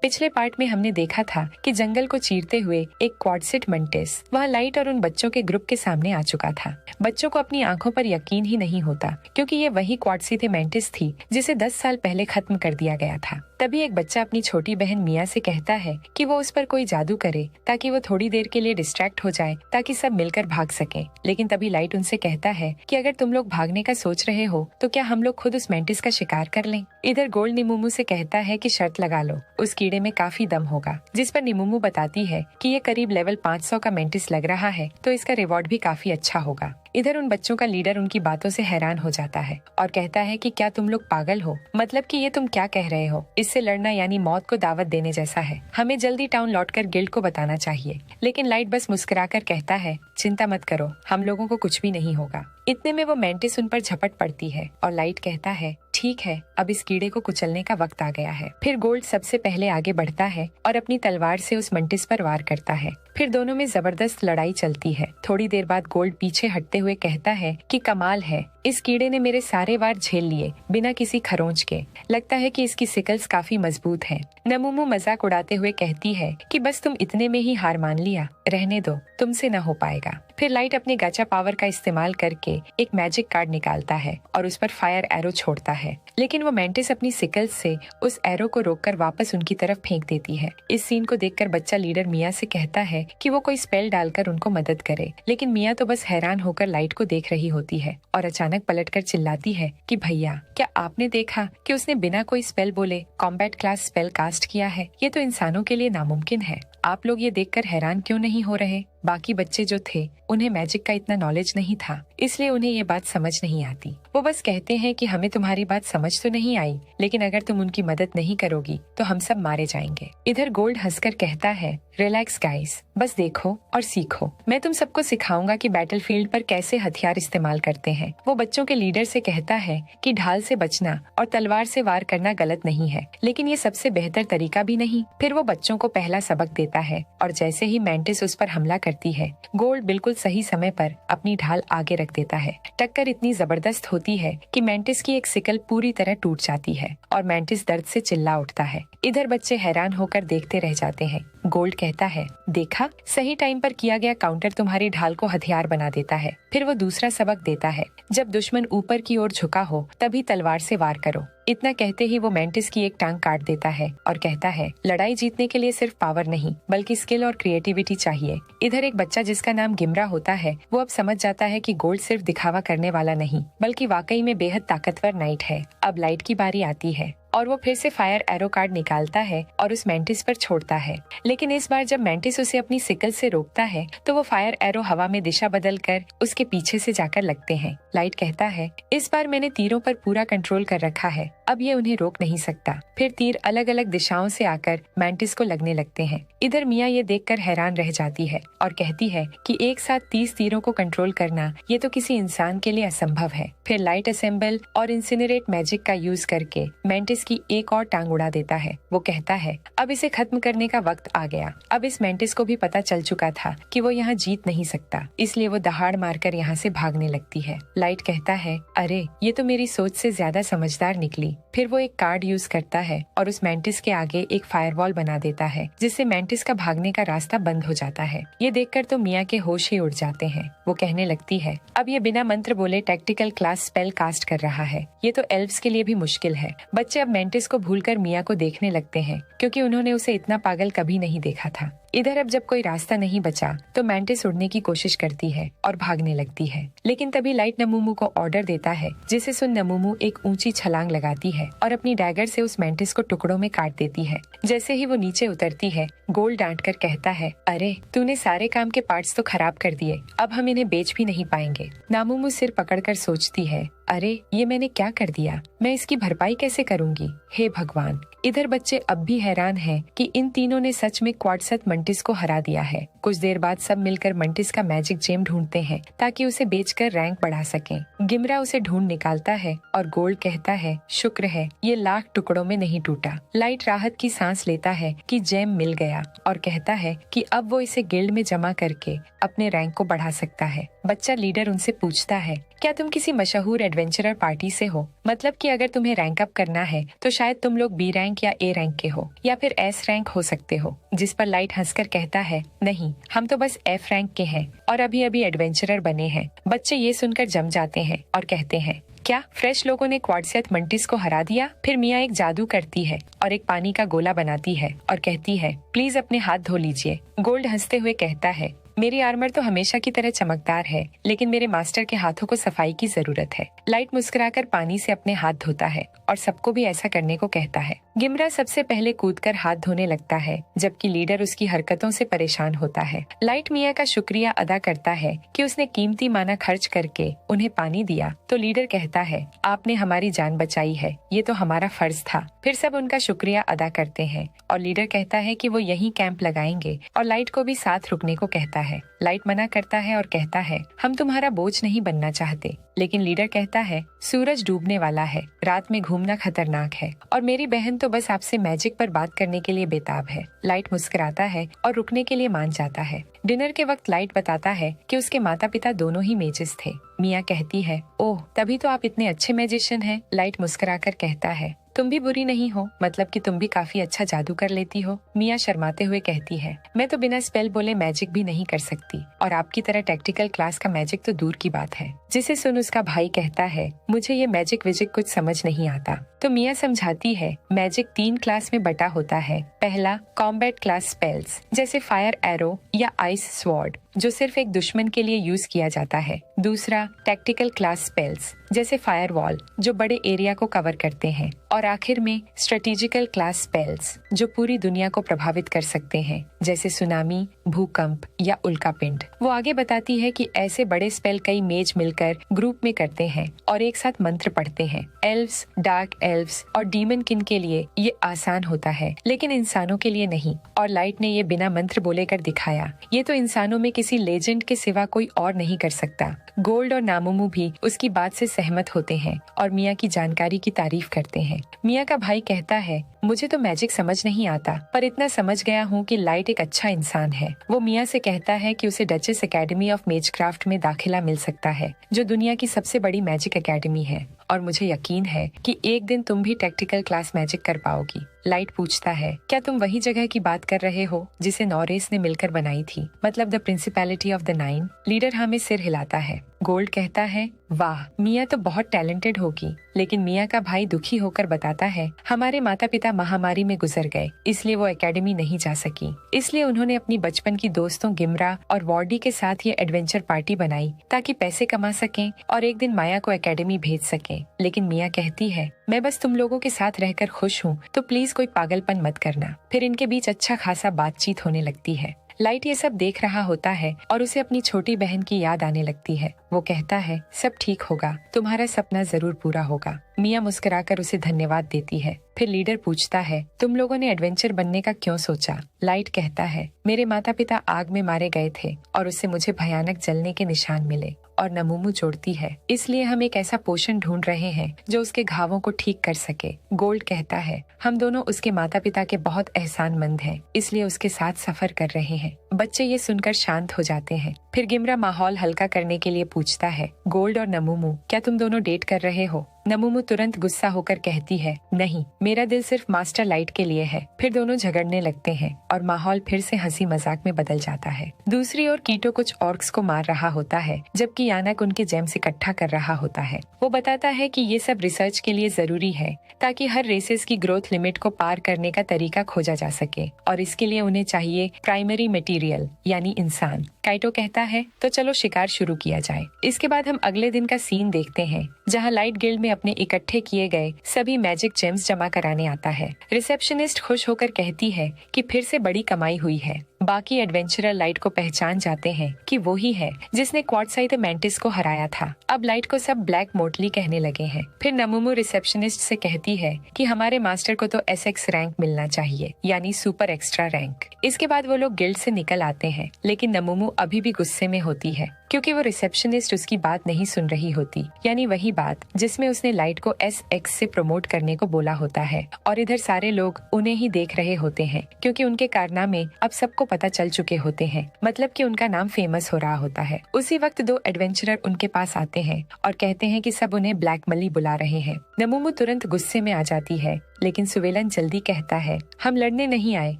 पिछले पार्ट में हमने देखा था कि जंगल को चीरते हुए एक क्वाड्सिट मंटिस वहाँ लाइट और उन बच्चों के ग्रुप के सामने आ चुका था। बच्चों को अपनी आंखों पर यकीन ही नहीं होता, क्योंकि ये वही क्वाड्सिट मंटिस थी जिसे 10 साल पहले खत्म कर दिया गया था। तभी एक बच्चा अपनी छोटी बहन मिया से कहता है कि वो उस पर कोई जादू करे ताकि वो थोड़ी देर के लिए डिस्ट्रैक्ट हो जाए, ताकि सब मिलकर भाग सके। लेकिन तभी लाइट उनसे कहता है कि अगर तुम लोग भागने का सोच रहे हो तो क्या हम लोग खुद उस मेंटिस का शिकार कर लें। इधर गोल्ड निमुमू से कहता है कि शर्त लगा लो, उस कीड़े में काफी दम होगा। जिस पर निमुमू बताती है कि ये करीब लेवल 500 का मेंटिस लग रहा है, तो इसका रिवॉर्ड भी काफी अच्छा होगा। इधर उन बच्चों का लीडर उनकी बातों से हैरान हो जाता है और कहता है कि क्या तुम लोग पागल हो? मतलब कि ये तुम क्या कह रहे हो? इससे लड़ना यानी मौत को दावत देने जैसा है। हमें जल्दी टाउन लौटकर गिल्ड को बताना चाहिए। लेकिन लाइट बस मुस्कुराकर कहता है, चिंता मत करो, हम लोगों को कुछ भी नहीं होगा। इतने में वो मेंटिस उन पर झपट पड़ती है और लाइट कहता है, ठीक है, अब इस कीड़े को कुचलने का वक्त आ गया है। फिर गोल्ड सबसे पहले आगे बढ़ता है और अपनी तलवार से उस मंटिस पर वार करता है। फिर दोनों में जबरदस्त लड़ाई चलती है। थोड़ी देर बाद गोल्ड पीछे हटते हुए कहता है कि कमाल है, इस कीड़े ने मेरे सारे वार झेल लिए बिना किसी खरोंच के। लगता है कि इसकी सिकल्स काफी मजबूत हैं। नमुमू मजाक उड़ाते हुए कहती है कि बस तुम इतने में ही हार मान लिया, रहने दो, तुमसे न हो पाएगा। फिर लाइट अपने गाचा पावर का इस्तेमाल करके एक मैजिक कार्ड निकालता है और उस पर फायर एरो छोड़ता है। लेकिन वो मेंटिस अपनी सिकल्स से उस एरो को रोककर वापस उनकी तरफ फेंक देती है। इस सीन को देखकर बच्चा लीडर मिया से कहता है कि वो कोई स्पेल डालकर उनको मदद करे। लेकिन मिया तो बस हैरान होकर लाइट को देख रही होती है और अचानक पलटकर चिल्लाती है कि भैया, क्या आपने देखा कि उसने बिना कोई स्पेल बोले कॉम्बैट क्लास स्पेल कास्ट किया है? ये तो इंसानों के लिए नामुमकिन है। आप लोग ये देखकर हैरान क्यों नहीं हो रहे? बाकी बच्चे जो थे उन्हें मैजिक का इतना नॉलेज नहीं था, इसलिए उन्हें ये बात समझ नहीं आती। वो बस कहते हैं कि हमें तुम्हारी बात समझ तो नहीं आई, लेकिन अगर तुम उनकी मदद नहीं करोगी तो हम सब मारे जाएंगे। इधर गोल्ड हंसकर कहता है, रिलैक्स गाइस, बस देखो और सीखो। मैं तुम सबको सिखाऊंगा कि बैटलफील्ड पर कैसे हथियार इस्तेमाल करते हैं। वो बच्चों के लीडर से कहता है कि ढाल से बचना और तलवार से वार करना गलत नहीं है, लेकिन ये सबसे बेहतर तरीका भी नहीं। फिर वो बच्चों को पहला सबक देता है और जैसे ही मेंटिस उस पर हमला करती है, गोल्ड बिल्कुल सही समय पर अपनी ढाल आगे रख देता है। टक्कर इतनी जबरदस्त होती है कि मेंटिस की एक सिकल पूरी तरह टूट जाती है और मेंटिस दर्द से चिल्ला उठता है। इधर बच्चे हैरान होकर देखते रह जाते हैं। गोल्ड कहता है, देखा, सही टाइम पर किया गया काउंटर तुम्हारी ढाल को हथियार बना देता है। फिर वो दूसरा सबक देता है, जब दुश्मन ऊपर की ओर झुका हो तभी तलवार से वार करो। इतना कहते ही वो मेंटिस की एक टांग काट देता है और कहता है, लड़ाई जीतने के लिए सिर्फ पावर नहीं बल्कि स्किल और क्रिएटिविटी चाहिए। इधर एक बच्चा जिसका नाम गिमरा होता है, वो अब समझ जाता है कि गोल्ड सिर्फ दिखावा करने वाला नहीं बल्कि वाकई में बेहद ताकतवर नाइट है। अब लाइट की बारी आती है और वो फिर से फायर एरो कार्ड निकालता है और उस मेंटिस पर छोड़ता है। लेकिन इस बार जब मेंटिस उसे अपनी सिकल से रोकता है तो वो फायर एरो हवा में दिशा बदलकर उसके पीछे से जाकर लगते हैं। लाइट कहता है, इस बार मैंने तीरों पर पूरा कंट्रोल कर रखा है, अब ये उन्हें रोक नहीं सकता। फिर तीर अलग अलग दिशाओं से आकर मेंटिस को लगने लगते हैं। इधर मिया ये देखकर हैरान रह जाती है और कहती है कि एक साथ 30 तीरों को कंट्रोल करना ये तो किसी इंसान के लिए असंभव है। फिर लाइट असेंबल और इंसिनरेट मैजिक का यूज करके मेंटिस की एक और टांग उड़ा देता है। वो कहता है, अब इसे खत्म करने का वक्त आ गया। अब इस मेंटिस को भी पता चल चुका था कि वो यहाँ जीत नहीं सकता, इसलिए वो दहाड़ मारकर यहाँ से भागने लगती है। लाइट कहता है, अरे ये तो मेरी सोच से ज्यादा समझदार निकली। फिर वो एक कार्ड यूज करता है और उस मेंटिस के आगे एक फायरवॉल बना देता है, जिससे मेंटिस का भागने का रास्ता बंद हो जाता है। ये देखकर तो मिया के होश ही उड़ जाते हैं। वो कहने लगती है, अब ये बिना मंत्र बोले टैक्टिकल क्लास स्पेल कास्ट कर रहा है, ये तो एल्व्स के लिए भी मुश्किल है। बच्चे अब मेंटिस को भूलकर मिया को देखने लगते हैं, क्योंकि उन्होंने उसे इतना पागल कभी नहीं देखा था। इधर अब जब कोई रास्ता नहीं बचा तो मेंटिस उड़ने की कोशिश करती है और भागने लगती है। लेकिन तभी लाइट नमुमू को ऑर्डर देता है, जिसे सुन नमुमू एक ऊंची छलांग लगाती है और अपनी डैगर से उस मेंटिस को टुकड़ों में काट देती है। जैसे ही वो नीचे उतरती है, गोल्ड डांट कर कहता है, अरे तूने सारे काम के पार्ट्स तो खराब कर दिए, अब हम इन्हें बेच भी नहीं पाएंगे। नमुमू सिर पकड़कर सोचती है, अरे ये मैंने क्या कर दिया, मैं इसकी भरपाई कैसे करूंगी, हे भगवान। इधर बच्चे अब भी हैरान हैं कि इन तीनों ने सच में क्वाड्सट मंटिस को हरा दिया है। कुछ देर बाद सब मिलकर मंटिस का मैजिक जेम ढूंढते हैं ताकि उसे बेचकर रैंक बढ़ा सकें। गिमरा उसे ढूंढ निकालता है और गोल्ड कहता है, शुक्र है ये लाख टुकड़ों में नहीं टूटा। लाइट राहत की सांस लेता है कि जेम मिल गया और कहता है कि अब वो इसे गिल्ड में जमा करके अपने रैंक को बढ़ा सकता है। बच्चा लीडर उनसे पूछता है, क्या तुम किसी मशहूर एडवेंचरर पार्टी से हो? मतलब कि अगर तुम्हें रैंक अप करना है तो शायद तुम लोग बी रैंक या ए रैंक के हो या फिर एस रैंक हो सकते हो। जिस पर लाइट हंसकर कहता है, नहीं, हम तो बस एफ रैंक के हैं और अभी अभी एडवेंचरर बने हैं। बच्चे ये सुनकर जम जाते हैं और कहते हैं, क्या फ्रेश लोगों ने क्वाड्सेट मंटिस को हरा दिया? फिर मिया एक जादू करती है और एक पानी का गोला बनाती है और कहती है, प्लीज अपने हाथ धो लीजिए। गोल्ड हंसते हुए कहता है, मेरी आर्मर तो हमेशा की तरह चमकदार है, लेकिन मेरे मास्टर के हाथों को सफाई की जरूरत है। लाइट मुस्कुराकर पानी से अपने हाथ धोता है और सबको भी ऐसा करने को कहता है। गिमरा सबसे पहले कूदकर हाथ धोने लगता है, जबकि लीडर उसकी हरकतों से परेशान होता है। लाइट मिया का शुक्रिया अदा करता है कि उसने कीमती माना खर्च करके उन्हें पानी दिया, तो लीडर कहता है, आपने हमारी जान बचाई है, ये तो हमारा फर्ज था। फिर सब उनका शुक्रिया अदा करते हैं और लीडर कहता है कि वो यहीं कैंप लगाएंगे और लाइट को भी साथ रुकने को कहता है। लाइट मना करता है और कहता है, हम तुम्हारा बोझ नहीं बनना चाहते। लेकिन लीडर कहता है, सूरज डूबने वाला है, रात में घूमना खतरनाक है और मेरी बहन तो बस आपसे मैजिक पर बात करने के लिए बेताब है। लाइट मुस्कुराता है और रुकने के लिए मान जाता है। डिनर के वक्त लाइट बताता है कि उसके माता पिता दोनों ही मेजिस थे। मिया कहती है, ओह, तभी तो आप इतने अच्छे मैजिशियन हैं। लाइट मुस्कुराकर कहता है, तुम भी बुरी नहीं हो, मतलब कि तुम भी काफी अच्छा जादू कर लेती हो। मिया शर्माते हुए कहती है, मैं तो बिना स्पेल बोले मैजिक भी नहीं कर सकती और आपकी तरह टैक्टिकल क्लास का मैजिक तो दूर की बात है। जिसे सुन उसका भाई कहता है, मुझे ये मैजिक विजिक कुछ समझ नहीं आता। तो मिया समझाती है, मैजिक 3 क्लास में बटा होता है। पहला, कॉम्बैट क्लास स्पेल्स, जैसे फायर एरो या आइस स्वॉर्ड, जो सिर्फ एक दुश्मन के लिए यूज किया जाता है। दूसरा, टैक्टिकल क्लास स्पेल्स, जैसे फायर वॉल, जो बड़े एरिया को कवर करते हैं। और आखिर में स्ट्रेटेजिकल क्लास स्पेल्स, जो पूरी दुनिया को प्रभावित कर सकते हैं, जैसे सुनामी, भूकंप या उल्कापिंड। वो आगे बताती है कि ऐसे बड़े स्पेल कई मेज मिलकर ग्रुप में करते हैं और एक साथ मंत्र पढ़ते हैं। एल्व्स, डार्क एल्व्स और डीमन किन के लिए ये आसान होता है, लेकिन इंसानों के लिए नहीं। और लाइट ने ये बिना मंत्र बोले कर दिखाया। ये तो इंसानों में किसी लेजेंड के सिवा कोई और नहीं कर सकता। गोल्ड और नामुमू भी उसकी बात से सहमत होते हैं और मिया की जानकारी की तारीफ करते हैं। मिया का भाई कहता है, मुझे तो मैजिक समझ नहीं आता, पर इतना समझ गया हूँ कि लाइट एक अच्छा इंसान है। वो मिया से कहता है कि उसे डचेस एकेडमी ऑफ मेजक्राफ्ट में दाखिला मिल सकता है, जो दुनिया की सबसे बड़ी मैजिक एकेडमी है, और मुझे यकीन है कि एक दिन तुम भी टैक्टिकल क्लास मैजिक कर पाओगी। लाइट पूछता है, क्या तुम वही जगह की बात कर रहे हो जिसे नॉरेस ने मिलकर बनाई थी, मतलब the principality of the 9? Leader हमें सिर हिलाता है। गोल्ड कहता है, वाह, मिया तो बहुत टैलेंटेड होगी। लेकिन मिया का भाई दुखी होकर बताता है, हमारे माता पिता महामारी में गुजर गए, इसलिए वो एकेडमी नहीं जा सकी। इसलिए उन्होंने अपनी बचपन की दोस्तों गिमरा और वॉर्डी के साथ ये एडवेंचर पार्टी बनाई ताकि पैसे कमा सकें और एक दिन माया को एकेडमी भेज सकें। लेकिन मिया कहती है, मैं बस तुम लोगों के साथ रहकर खुश हूँ, तो प्लीज कोई पागलपन मत करना। फिर इनके बीच अच्छा खासा बातचीत होने लगती है। लाइट ये सब देख रहा होता है और उसे अपनी छोटी बहन की याद आने लगती है। वो कहता है, सब ठीक होगा, तुम्हारा सपना जरूर पूरा होगा। मिया मुस्कुराकर उसे धन्यवाद देती है। फिर लीडर पूछता है, तुम लोगों ने एडवेंचर बनने का क्यों सोचा? लाइट कहता है, मेरे माता पिता आग में मारे गए थे और उससे मुझे भयानक जलने के निशान मिले। और नमुमू जोड़ती है, इसलिए हम एक ऐसा पोषण ढूंढ रहे हैं जो उसके घावों को ठीक कर सके। गोल्ड कहता है, हम दोनों उसके माता पिता के बहुत एहसानमंद हैं, इसलिए उसके साथ सफर कर रहे हैं। बच्चे ये सुनकर शांत हो जाते हैं। फिर गिमरा माहौल हल्का करने के लिए पूछता है, गोल्ड और नमुमू, क्या तुम दोनों डेट कर रहे हो? नमुमू तुरंत गुस्सा होकर कहती है, नहीं, मेरा दिल सिर्फ मास्टर लाइट के लिए है। फिर दोनों झगड़ने लगते हैं और माहौल फिर से हंसी मजाक में बदल जाता है। दूसरी ओर कीटो कुछ ऑर्क्स को मार रहा होता है, जबकि यानक उनके जेम्स इकट्ठा कर रहा होता है। वो बताता है कि ये सब रिसर्च के लिए जरूरी है, ताकि हर रेसेस की ग्रोथ लिमिट को पार करने का तरीका खोजा जा सके, और इसके लिए उन्हें चाहिए प्राइमरी मटेरियल, यानी इंसान। काइटो कहता है, तो चलो शिकार शुरू किया जाए। इसके बाद हम अगले दिन का सीन देखते हैं, जहाँ लाइट गिल्ड में अपने इकट्ठे किए गए सभी मैजिक जेम्स जमा कराने आता है। रिसेप्शनिस्ट खुश होकर कहती है कि फिर से बड़ी कमाई हुई है। बाकी एडवेंचरर लाइट को पहचान जाते हैं कि वो ही है जिसने क्वाड्साइट मैंटिस को हराया था। अब लाइट को सब ब्लैक मोटली कहने लगे हैं। फिर नमुमू रिसेप्शनिस्ट से कहती है कि हमारे मास्टर को तो एसएक्स रैंक मिलना चाहिए, यानी सुपर एक्स्ट्रा रैंक। इसके बाद वो लोग गिल्ड से निकल आते हैं, लेकिन नमुमू अभी भी गुस्से में होती है। क्योंकि वो रिसेप्शनिस्ट उसकी बात नहीं सुन रही होती, यानी वही बात जिसमें उसने लाइट को SX से प्रमोट करने को बोला होता है। और इधर सारे लोग उन्हें ही देख रहे होते हैं क्योंकि उनके कारनामे अब सबको पता चल चुके होते हैं, मतलब कि उनका नाम फेमस हो रहा होता है। उसी वक्त दो एडवेंचरर उनके पास आते हैं और कहते हैं कि सब उन्हें ब्लैक मली बुला रहे हैं। नमूमू तुरंत गुस्से में आ जाती है, लेकिन सुवेलन जल्दी कहता है, हम लड़ने नहीं आए,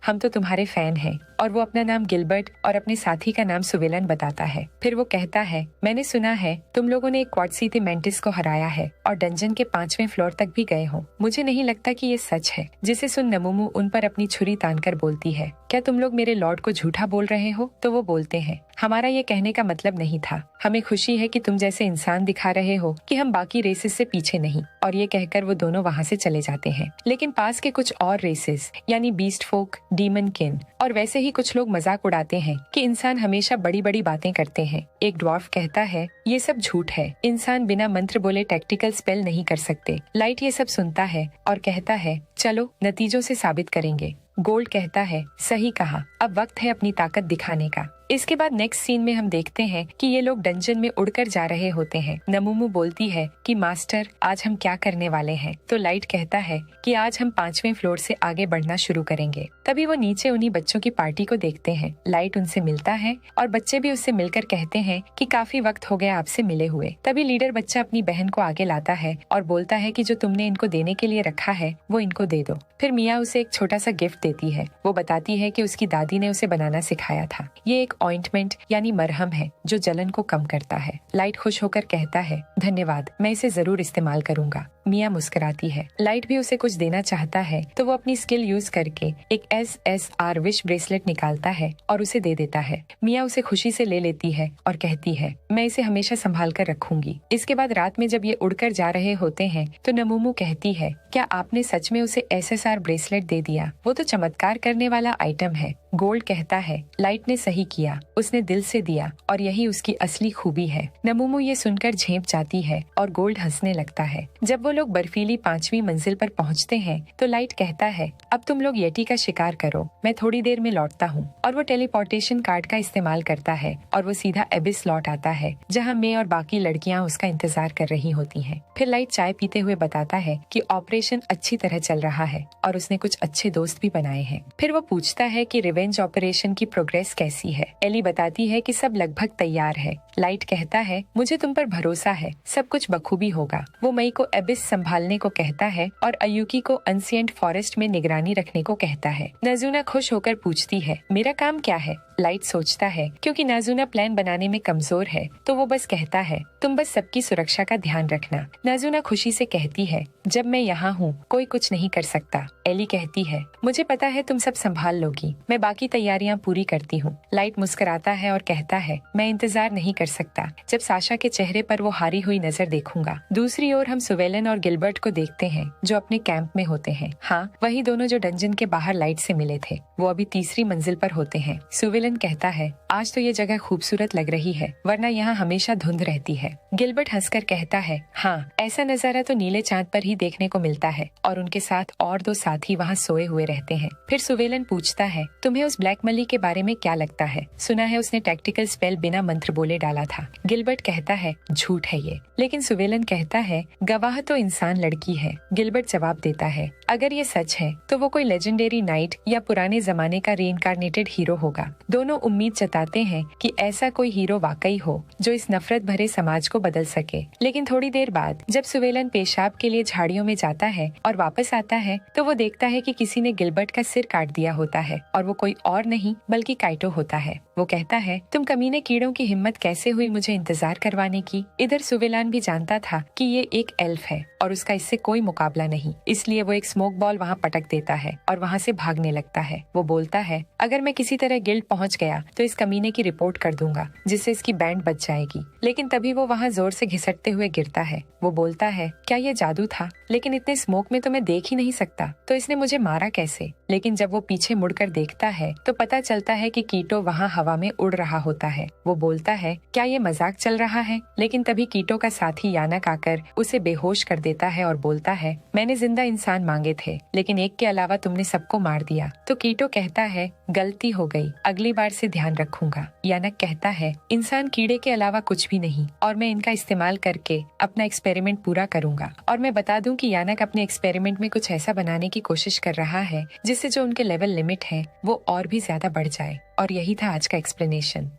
हम तो तुम्हारे फैन हैं। और वो अपना नाम गिलबर्ट और अपने साथी का नाम सुवेलन बताता है। फिर वो कहता है, मैंने सुना है तुम लोगों ने एक क्वाड्सीथे मेंटिस को हराया है और डंजन के 5वें फ्लोर तक भी गए हो। मुझे नहीं लगता कि ये सच है। जिसे सुन नमूमू उन पर अपनी छुरी तानकर बोलती है, क्या तुम लोग मेरे लॉर्ड को झूठा बोल रहे हो? तो वो बोलते हैं, हमारा ये कहने का मतलब नहीं था। हमें खुशी है कि तुम जैसे इंसान दिखा रहे हो कि हम बाकी रेसेस से पीछे नहीं। और ये कहकर वो दोनों वहाँ से चले जाते हैं। लेकिन पास के कुछ और रेसेस यानी बीस्ट फोक, डीमन किन और वैसे ही कुछ लोग मजाक उड़ाते हैं कि इंसान हमेशा बड़ी बड़ी बातें करते हैं। एक ड्वार्फ कहता है, ये सब झूठ है, इंसान बिना मंत्र बोले टैक्टिकल स्पेल नहीं कर सकते। लाइट ये सब सुनता है और कहता है, चलो नतीजों से साबित करेंगे। गोल्ड कहता है, सही कहा, अब वक्त है अपनी ताकत दिखाने का। इसके बाद नेक्स्ट सीन में हम देखते हैं कि ये लोग डंजन में उड़कर जा रहे होते हैं। नमूमू बोलती है कि मास्टर, आज हम क्या करने वाले हैं? तो लाइट कहता है कि आज हम 5वें फ्लोर से आगे बढ़ना शुरू करेंगे। तभी वो नीचे उन्हीं बच्चों की पार्टी को देखते हैं। लाइट उनसे मिलता है और बच्चे भी उससे मिलकर कहते हैं कि काफी वक्त हो गया आपसे मिले हुए। तभी लीडर बच्चा अपनी बहन को आगे लाता है और बोलता है कि जो तुमने इनको देने के लिए रखा है वो इनको दे दो। फिर मिया उसे एक छोटा सा गिफ्ट देती है। वो बताती है कि उसकी दादी ने उसे बनाना सिखाया था। ये एक ऑइंटमेंट यानी मरहम है जो जलन को कम करता है। लाइट खुश होकर कहता है, धन्यवाद, मैं इसे जरूर इस्तेमाल करूंगा। मिया मुस्कुराती है। लाइट भी उसे कुछ देना चाहता है तो वो अपनी स्किल यूज करके एक SSR विश ब्रेसलेट निकालता है और उसे दे देता है। मिया उसे खुशी से ले लेती है और कहती है, मैं इसे हमेशा संभाल कर रखूंगी। इसके बाद रात में जब ये उड़कर जा रहे होते हैं तो नमूमू कहती है, क्या आपने सच में उसे SSR ब्रेसलेट दे दिया? वो तो चमत्कार करने वाला आइटम है। गोल्ड कहता है, लाइट ने सही किया, उसने दिल से दिया और यही उसकी असली खूबी है। नमूमू ये सुनकर झेप जाती है और गोल्ड हंसने लगता है। जब वो लोग बर्फीली 5वीं मंजिल पर पहुंचते हैं तो लाइट कहता है, अब तुम लोग येटी का शिकार करो, मैं थोड़ी देर में लौटता हूँ। और वो टेलीपोर्टेशन कार्ड का इस्तेमाल करता है और वो सीधा एबिस लौट आता है जहाँ मे और बाकी लड़कियाँ उसका इंतजार कर रही होती हैं। फिर लाइट चाय पीते हुए बताता है कि ऑपरेशन अच्छी तरह चल रहा है और उसने कुछ अच्छे दोस्त भी बनाए हैं। फिर वो पूछता है कि रिवेंज ऑपरेशन की प्रोग्रेस कैसी है। एली बताती है कि सब लगभग तैयार है। लाइट कहता है, मुझे तुम पर भरोसा है, सब कुछ बखूबी होगा। वो मई को एबिस संभालने को कहता है और अयुकी को एंशिएंट फॉरेस्ट में निगरानी रखने को कहता है। नाजुना खुश होकर पूछती है, मेरा काम क्या है? लाइट सोचता है क्योंकि नाजुना प्लान बनाने में कमजोर है तो वो बस कहता है, तुम बस सबकी सुरक्षा का ध्यान रखना। नाजुना खुशी से कहती है, जब मैं यहाँ हूँ कोई कुछ नहीं कर सकता। एली कहती है, मुझे पता है तुम सब संभाल लोगी, मैं बाकी तैयारियां पूरी करती हूँ। लाइट मुस्कुराता है और कहता है, मैं इंतजार नहीं कर सकता जब साशा के चेहरे पर वो हारी हुई नजर देखूंगा। दूसरी ओर हम सुवेलन और गिलबर्ट को देखते हैं जो अपने कैंप में होते हैं। हाँ, वही दोनों जो डंजन के बाहर लाइट से मिले थे। वो अभी 3री मंजिल पर होते हैं। सुवेलन कहता है, आज तो ये जगह खूबसूरत लग रही है, वरना यहाँ हमेशा धुंध रहती है। गिलबर्ट हंसकर कहता है, हाँ, ऐसा नजारा तो नीले चांद पर ही देखने को मिलता है। और उनके साथ और 2 साथी वहाँ सोए हुए रहते हैं। फिर सुवेलन पूछता है, तुम्हें उस ब्लैक मली के बारे में क्या लगता है? सुना है उसने टैक्टिकल स्पेल बिना मंत्र बोले डाला था। गिलबर्ट कहता है, झूठ है ये। लेकिन सुवेलन कहता है, गवाह तो इंसान लड़की है। गिलबर्ट जवाब देता है, अगर ये सच है तो वो कोई लेजेंडरी नाइट या पुराने जमाने का रीइंकार्नेटेड हीरो होगा। दोनों उम्मीद जताते हैं कि ऐसा कोई हीरो वाकई हो जो इस नफरत भरे समाज को बदल सके। लेकिन थोड़ी देर बाद जब सुवेलन पेशाब के लिए झाड़ियों में जाता है और वापस आता है तो वो देखता है कि किसी ने गिलबर्ट का सिर काट दिया होता है और वो कोई और नहीं बल्कि काइटो होता है। वो कहता है, तुम कमीने कीड़ों की हिम्मत कैसे हुई मुझे इंतजार करवाने की? इधर सुवेलान भी जानता था कि ये एक एल्फ है और उसका इससे कोई मुकाबला नहीं, इसलिए वो एक स्मोक बॉल वहाँ पटक देता है और वहाँ से भागने लगता है। वो बोलता है, अगर मैं किसी तरह गिल्ड पहुँच गया तो इस कमीने की रिपोर्ट कर दूंगा जिससे इसकी बैंड बच जाएगी। लेकिन तभी वो वहाँ जोर से घिसटते हुए गिरता है। वो बोलता है, क्या ये जादू था? लेकिन इतने स्मोक में तो मैं देख ही नहीं सकता, तो इसने मुझे मारा कैसे? लेकिन जब वो पीछे मुड़कर देखता है तो पता चलता है कि कीटो वहाँ हवा में उड़ रहा होता है। वो बोलता है, क्या ये मजाक चल रहा है? लेकिन तभी कीटो का साथी यानक आकर उसे बेहोश कर देता है और बोलता है, मैंने जिंदा इंसान मांगे थे लेकिन एक के अलावा तुमने सबको मार दिया। तो कीटो कहता है, गलती हो गई, अगली बार से ध्यान रखूंगा। यानक कहता है, इंसान कीड़े के अलावा कुछ भी नहीं और मैं इनका इस्तेमाल करके अपना एक्सपेरिमेंट पूरा करूंगा। और मैं बता दूं कि यानक अपने एक्सपेरिमेंट में कुछ ऐसा बनाने की कोशिश कर रहा है जिससे जो उनके लेवल लिमिट है वो और भी ज्यादा बढ़ जाए। और यही था आज का एक्सप्लेनेशन।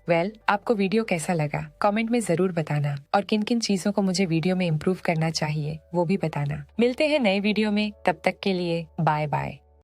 आपको वीडियो कैसा लगा कमेंट में जरूर बताना, और किन किन चीजों को मुझे वीडियो में इम्प्रूव करना चाहिए वो भी बताना। मिलते हैं नए वीडियो में, तब तक के लिए बाय बाय।